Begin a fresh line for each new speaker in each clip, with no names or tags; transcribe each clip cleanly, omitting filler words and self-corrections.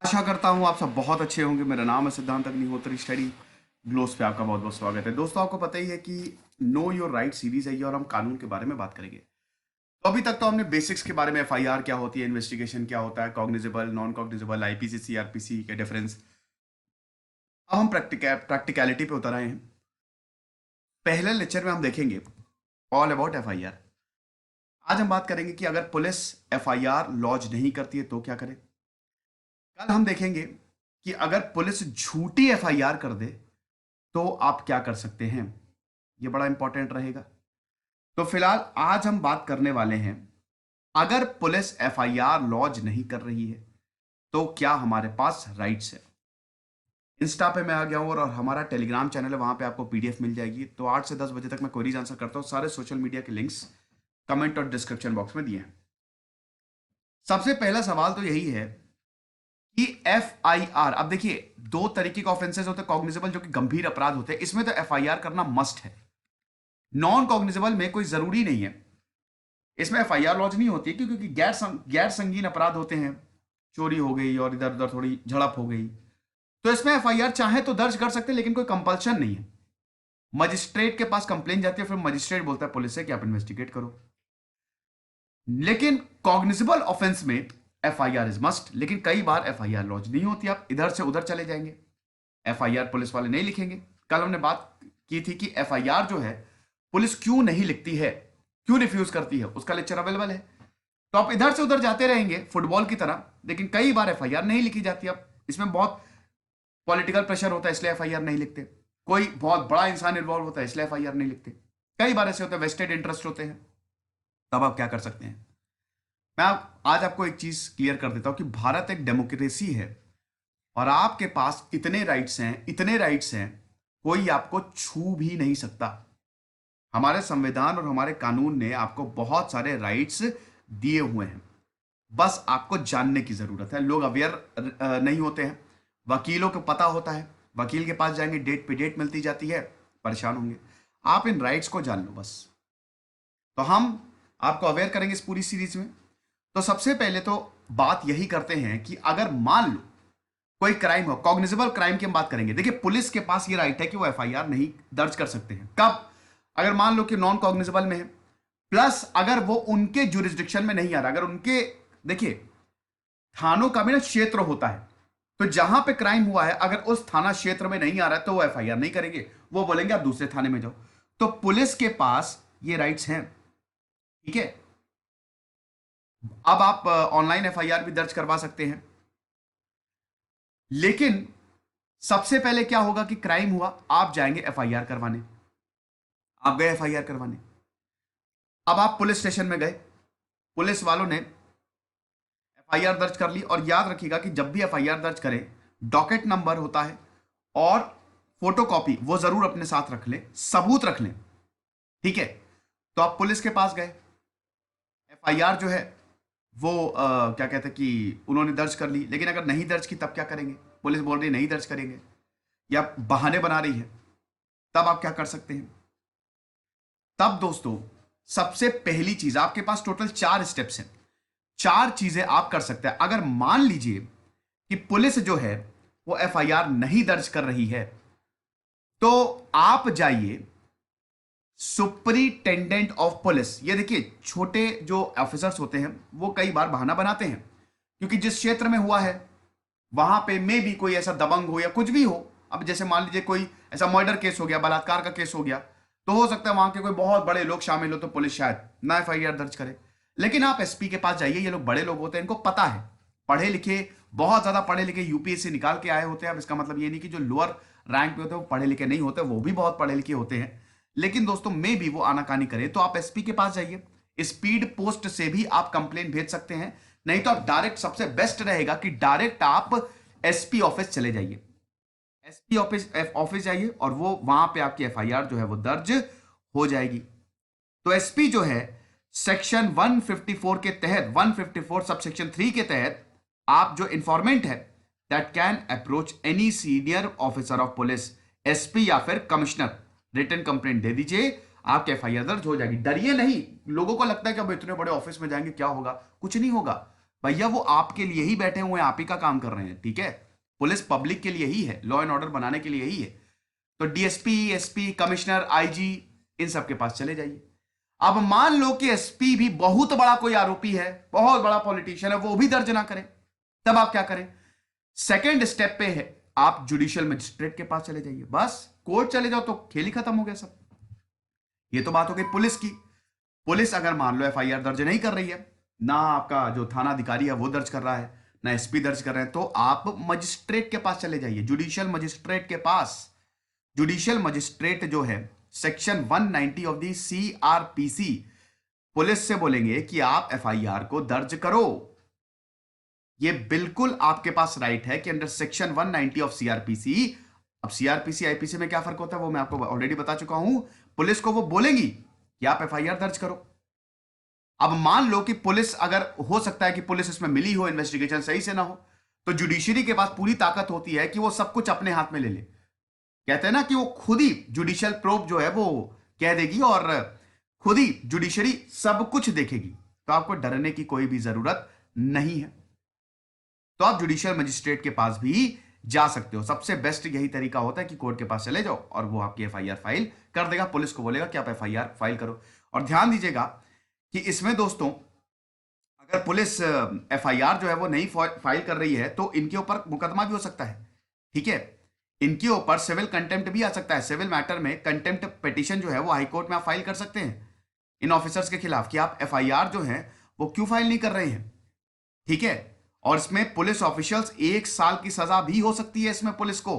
आशा करता हूँ आप सब बहुत अच्छे होंगे। मेरा नाम है सिद्धांत अग्निहोत्री। स्टडी ग्लोस पे आपका बहुत बहुत स्वागत है। दोस्तों, आपको पता ही है कि नो योर राइट सीरीज है ये, और हम कानून के बारे में बात करेंगे। तो अभी तक तो हमने बेसिक्स के बारे में, एफआईआर क्या होती है, इन्वेस्टिगेशन क्या होता है, cognizable non cognizable, IPC CrPC के डिफरेंस। अब हम प्रैक्टिकलिटी पे उतर आए हैं। पहले लेक्चर में हम देखेंगे ऑल अबाउट एफआईआर। आज हम बात करेंगे कि अगर पुलिस एफआईआर लॉन्च नहीं करती है तो क्या करें। कल हम देखेंगे कि अगर पुलिस झूठी एफआईआर कर दे तो आप क्या कर सकते हैं। यह बड़ा इंपॉर्टेंट रहेगा। तो फिलहाल आज हम बात करने वाले हैं, अगर पुलिस एफआईआर लॉन्च नहीं कर रही है तो क्या हमारे पास राइट्स है। इंस्टा पे मैं आ गया हूं और हमारा टेलीग्राम चैनल है, वहां पे आपको पीडीएफ मिल जाएगी। तो 8 से 10 बजे तक मैं क्वेरीज आंसर करता हूं। सारे सोशल मीडिया के लिंक्स कमेंट और डिस्क्रिप्शन बॉक्स में दिए हैं। सबसे पहला सवाल तो यही है कि एफआईआर, अब देखिए दो तरीके के ऑफेंसेस होते हैं। कॉग्निजेबल जो कि गंभीर अपराध होते हैं, इसमें तो एफआईआर करना मस्ट है। नॉन कॉग्निजेबल में कोई जरूरी नहीं है, इसमें एफआईआर लॉन्च नहीं होती क्योंकि गैर संगीन अपराध होते हैं। चोरी हो गई और इधर उधर थोड़ी झड़प हो गई तो इसमें एफआईआर चाहे तो दर्ज कर सकते हैं, लेकिन कोई कंपल्शन नहीं है। मजिस्ट्रेट के पास कंप्लेन जाती है, फिर मजिस्ट्रेट बोलता है पुलिस से कि आप इन्वेस्टिगेट करो। लेकिन कॉग्निजेबल ऑफेंस में एफआईआर इज मस्ट, लेकिन कई बार एफआईआर लॉन्च नहीं होती। आप इधर से उधर चले जाएंगे, एफआईआर पुलिस वाले नहीं लिखेंगे। कल हमने बात की थी कि एफआईआर जो है पुलिस क्यों नहीं लिखती है, क्यों रिफ्यूज करती है, उसका लेक्चर अवेलेबल है। तो आप इधर से उधर जाते रहेंगे फुटबॉल की तरह, लेकिन कई बार एफआईआर नहीं लिखी जाती। अब इसमें बहुत पॉलिटिकल प्रेशर होता है इसलिए एफआईआर नहीं लिखते, कोई बहुत बड़ा इंसान इन्वॉल्व होता है इसलिए एफआईआर नहीं लिखते। कई बार ऐसे होते हैं, वेस्टेड इंटरेस्ट होते हैं। तब आप क्या कर सकते हैं, मैं आज आपको एक चीज क्लियर कर देता हूं कि भारत एक डेमोक्रेसी है और आपके पास इतने राइट्स हैं, इतने राइट्स हैं, कोई आपको छू भी नहीं सकता। हमारे संविधान और हमारे कानून ने आपको बहुत सारे राइट्स दिए हुए हैं, बस आपको जानने की जरूरत है। लोग अवेयर नहीं होते हैं। वकीलों को पता होता है, वकील के पास जाएंगे, डेट पे डेट मिलती जाती है, परेशान होंगे। आप इन राइट्स को जान लो बस। तो हम आपको अवेयर करेंगे इस पूरी सीरीज में। तो सबसे पहले तो बात यही करते हैं कि अगर मान लो कोई क्राइम हो, कॉग्निजेबल क्राइम की हम बात करेंगे। देखिए पुलिस के पास ये राइट है कि वो एफआईआर नहीं दर्ज कर सकते हैं। कब? अगर मान लो कि नॉन कॉग्निजेबल में है, प्लस अगर वो उनके जुरिस्डिक्शन में नहीं आ रहा, अगर उनके, देखिए थानों का भी ना क्षेत्र होता है, तो जहां पे क्राइम हुआ है अगर उस थाना क्षेत्र में नहीं आ रहा है तो वो एफआईआर नहीं करेंगे, वो बोलेंगे आप दूसरे थाने में जाओ। तो पुलिस के पास ये राइट्स हैं, ठीक है। अब आप ऑनलाइन एफआईआर भी दर्ज करवा सकते हैं, लेकिन सबसे पहले क्या होगा कि क्राइम हुआ, आप जाएंगे एफआईआर करवाने, आप गए एफआईआर करवाने। अब आप पुलिस स्टेशन में गए, पुलिस वालों ने एफआईआर दर्ज कर ली। और याद रखिएगा कि जब भी एफआईआर दर्ज करें, डॉकेट नंबर होता है और फोटोकॉपी वो जरूर अपने साथ रख लें, सबूत रख लें, ठीक है। तो आप पुलिस के पास गए, एफआईआर जो है वो क्या कहते हैं कि उन्होंने दर्ज कर ली, लेकिन अगर नहीं दर्ज की तब क्या करेंगे? पुलिस बोल रही नहीं दर्ज करेंगे या बहाने बना रही है, तब आप क्या कर सकते हैं? तब दोस्तों सबसे पहली चीज, आपके पास टोटल 4 स्टेप्स हैं, 4 चीजें आप कर सकते हैं। अगर मान लीजिए कि पुलिस जो है वो एफआईआर नहीं दर्ज कर रही है, तो आप जाइए सुपरिटेंडेंट ऑफ पुलिस। ये देखिए छोटे जो ऑफिसर्स होते हैं वो कई बार बहाना बनाते हैं, क्योंकि जिस क्षेत्र में हुआ है वहां पे मे भी कोई ऐसा दबंग हो या कुछ भी हो। अब जैसे मान लीजिए कोई ऐसा मर्डर केस हो गया, बलात्कार का केस हो गया, तो हो सकता है वहां के कोई बहुत बड़े लोग शामिल हो, तो पुलिस शायद ना एफआईआर दर्ज करे। लेकिन आप एसपी के पास जाइए, ये लोग बड़े लोग होते हैं, इनको पता है, पढ़े लिखे, बहुत ज्यादा पढ़े लिखे, यूपीएससी निकाल के आए होते हैं। अब इसका मतलब ये नहीं कि जो लोअर रैंक पे होते हैं वो पढ़े लिखे नहीं होते, वो भी बहुत पढ़े लिखे होते हैं। लेकिन दोस्तों मे भी वो आनाकानी करे, तो आप एसपी के पास जाइए। स्पीड पोस्ट से भी आप कंप्लेन भेज सकते हैं, नहीं तो आप डायरेक्ट, सबसे बेस्ट रहेगा कि डायरेक्ट आप एसपी ऑफिस चले जाइए। एसपी ऑफिस जाइए और वो वहां पे आपकी एफआईआर जो है वो दर्ज हो जाएगी। तो एसपी जो है सेक्शन 154 के तहत, 154 सब सेक्शन 3 के तहत, आप जो इंफॉर्मेंट है that can approach any senior officer of police, SP या फिर कमिश्नर, रिटन कंप्लेंट दे दीजिए, आपके एफआईआर दर्ज हो जाएगी। डरिए नहीं। लोगों को लगता है कि अब इतने बड़े ऑफिस में जाएंगे क्या होगा, कुछ नहीं होगा। भैया वो आपके लिए ही बैठे हुए हैं, आप ही का काम कर रहे हैं, ठीक है। पुलिस पब्लिक के लिए ही है, लॉ एंड ऑर्डर बनाने के लिए ही है। तो डीएसपी, एसपी, कमिश्नर, आईजी, इन सब के पास चले जाइए। अब मान लो कि एसपी भी बहुत बड़ा कोई आरोपी है, बहुत बड़ा पॉलिटिशियन है, वो भी दर्ज ना करे, तब आप क्या करें? सेकेंड स्टेप पे है, आप जुडिशियल मजिस्ट्रेट के पास चले जाइए। बस कोर्ट चले जाओ तो खेल ही खत्म हो गया सब। ये तो बात हो गई पुलिस की। पुलिस अगर मान लो एफआईआर दर्ज नहीं कर रही है, ना आपका जो थाना अधिकारी है वो दर्ज कर रहा है, ना एसपी दर्ज कर रहे हैं, तो आप मजिस्ट्रेट के पास चले जाइए, जुडिशियल मजिस्ट्रेट के पास। जुडिशियल मजिस्ट्रेट जो है section 190 of the CrPC, police से बोलेंगे कि आप एफआईआर को दर्ज करो। ये बिल्कुल आपके पास राइट है कि अंडर सेक्शन 190 ऑफ सीआरपीसी, अब सीआरपीसी आईपीसी में क्या फर्क होता है वो मैं आपको ऑलरेडी बता चुका हूं। पुलिस को वो बोलेंगी कि आप एफआईआर दर्ज करो। अब मान लो कि पुलिस, अगर हो सकता है कि पुलिस इसमें मिली हो, इन्वेस्टिगेशन सही से ना हो, तो जुडिशरी के पास पूरी ताकत होती है कि वो सब कुछ अपने हाथ में ले ले। कहते हैं ना कि वो खुद ही जुडिशियल प्रोब जो है वो कह देगी और खुद ही जुडिशरी सब कुछ देखेगी, तो आपको डरने की कोई भी जरूरत नहीं है। तो आप जुडिशियल मजिस्ट्रेट के पास भी जा सकते हो। सबसे बेस्ट यही तरीका होता है कि कोर्ट के पास चले जाओ और वो आपकी एफआईआर फाइल कर देगा। पुलिस को बोलेगा कि आप एफआईआर फाइल करो। और ध्यान दीजिएगा कि इसमें दोस्तों, अगर पुलिस एफआईआर जो है वो नहीं फाइल कर रही है तो इनके ऊपर मुकदमा भी हो सकता है, ठीक है। इनके ऊपर सिविल कंटेम्प्ट भी आ सकता है। सिविल मैटर में कंटेम्प्ट पिटीशन जो है वो हाईकोर्ट में आप फाइल कर सकते हैं इन ऑफिसर्स के खिलाफ कि आप एफआईआर जो है वो क्यों फाइल नहीं कर रहे हैं, ठीक है। और इसमें पुलिस ऑफिशियल्स 1 साल की सजा भी हो सकती है इसमें पुलिस को।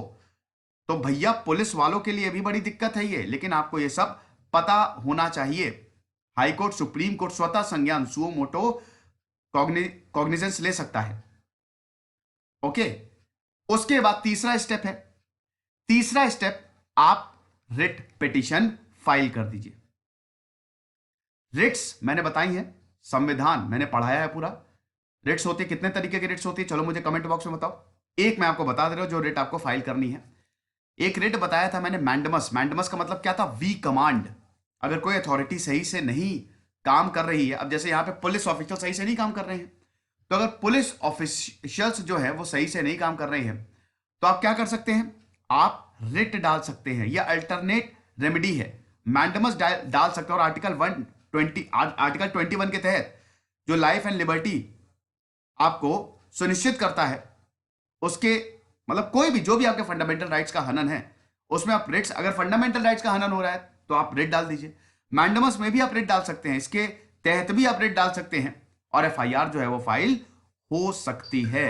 तो भैया पुलिस वालों के लिए भी बड़ी दिक्कत है ये, लेकिन आपको ये सब पता होना चाहिए। हाईकोर्ट, सुप्रीम कोर्ट स्वतः संज्ञान सुओ मोटो कॉग्निजेंस ले सकता है, ओके। उसके बाद तीसरा स्टेप है, तीसरा स्टेप, आप रिट पिटीशन फाइल कर दीजिए। रिट्स मैंने बताई है, संविधान मैंने पढ़ाया है पूरा। रिट्स होती है, कितने तरीके की रिट्स होती है, चलो मुझे कमेंट बॉक्स में बताओ। एक मैं आपको बता दे रहा हूं जो रिट आपको फाइल करनी है। एक रिट बताया था मैंने मैंडमस। मैंडमस का मतलब क्या था? We command. अगर कोई अथॉरिटी सही से नहीं काम कर रही है, अब जैसे यहां पे पुलिस ऑफिशियल सही से नहीं काम कर रहे हैं, तो अगर पुलिस ऑफिशियल्स जो है वो सही से नहीं काम कर रहे हैं, तो आप क्या कर सकते हैं? आप रिट डाल सकते हैं। यह अल्टरनेट रेमेडी है। मैंडमस डाल सकते हैं और आर्टिकल 21 के तहत जो लाइफ एंड लिबर्टी आपको सुनिश्चित करता है, उसके मतलब कोई भी जो भी आपके फंडामेंटल राइट्स का हनन है, उसमें आप रिट्स, अगर फंडामेंटल राइट्स का हनन हो रहा है तो आप रिट डाल दीजिए। मैंडमस में भी आप रिट डाल सकते हैं, इसके तहत भी आप रिट डाल सकते हैं और एफआईआर जो है वो फाइल हो सकती है।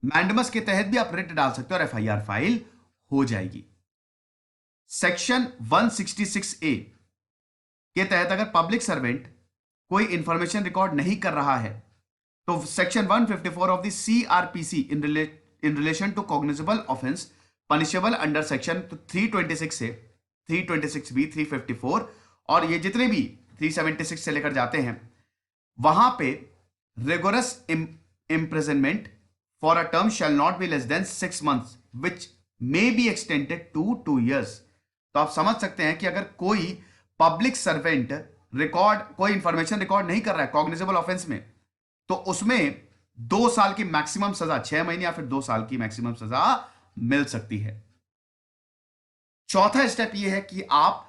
मैंडमस के तहत भी आप रिट डाल सकते हैं और एफआईआर फाइल हो जाएगी। सेक्शन 166A के तहत अगर पब्लिक सर्वेंट कोई इंफॉर्मेशन रिकॉर्ड नहीं कर रहा है, तो section 154 of the CrPC in relation to cognizable offence punishable under section 326 से 326B, 354 और ये जितने भी 376 से लेकर जाते हैं, वहां पे rigorous imprisonment for a term shall not be less than 6 months which may be extended to 2 years। तो आप समझ सकते हैं कि अगर कोई पब्लिक सर्वेंट कोई इंफॉर्मेशन रिकॉर्ड नहीं कर रहा है कॉग्निजेबल ऑफेंस में, तो उसमें 2 साल की मैक्सिमम सजा, 6 महीने या फिर 2 साल की मैक्सिमम सजा मिल सकती है। चौथा स्टेप यह है कि आप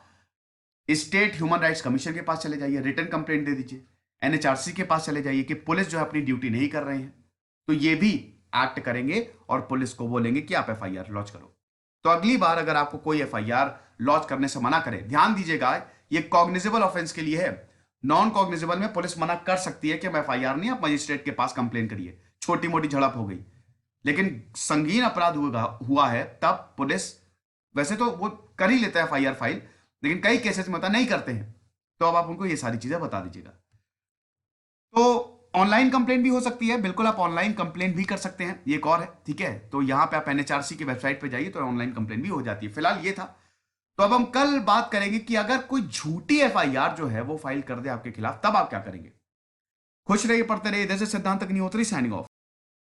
स्टेट ह्यूमन राइट्स कमीशन के पास चले जाइए, रिटन कंप्लेंट दे दीजिए। एनएचआरसी के पास चले जाइए कि पुलिस जो है अपनी ड्यूटी नहीं कर रहे हैं, तो ये भी एक्ट करेंगे और पुलिस को बोलेंगे कि आप एफआईआर लॉन्च करो। तो अगली बार अगर आपको कोई एफआईआर लॉन्च करने से मना करे, ध्यान दीजिएगा ये कॉग्निजेबल ऑफेंस के लिए है। नॉन कॉग्निजेबल में पुलिस मना कर सकती है कि हम एफआईआर नहीं, आप मजिस्ट्रेट के पास कंप्लेन करिए, छोटी मोटी झड़प हो गई। लेकिन संगीन अपराध हुआ है तब पुलिस वैसे तो वो कर ही लेता है एफआईआर फाइल, लेकिन कई केसेस में होता नहीं करते हैं। तो अब आप उनको ये सारी चीजें बता दीजिएगा। तो ऑनलाइन कंप्लेंट भी हो सकती है, बिल्कुल आप ऑनलाइन कंप्लेंट भी कर सकते हैं, ये एक और है, ठीक है। तो यहां पे आप एनएचआरसी की वेबसाइट पे जाइए तो ऑनलाइन कंप्लेंट भी हो जाती है। फिलहाल ये था। तो अब हम कल बात करेंगे कि अगर कोई झूठी एफआईआर जो है वो फाइल कर दे आपके खिलाफ, तब आप क्या करेंगे। खुश रहिए, पढ़ते रहिए। जैसे सिद्धांत अग्निहोत्री साइनिंग ऑफ।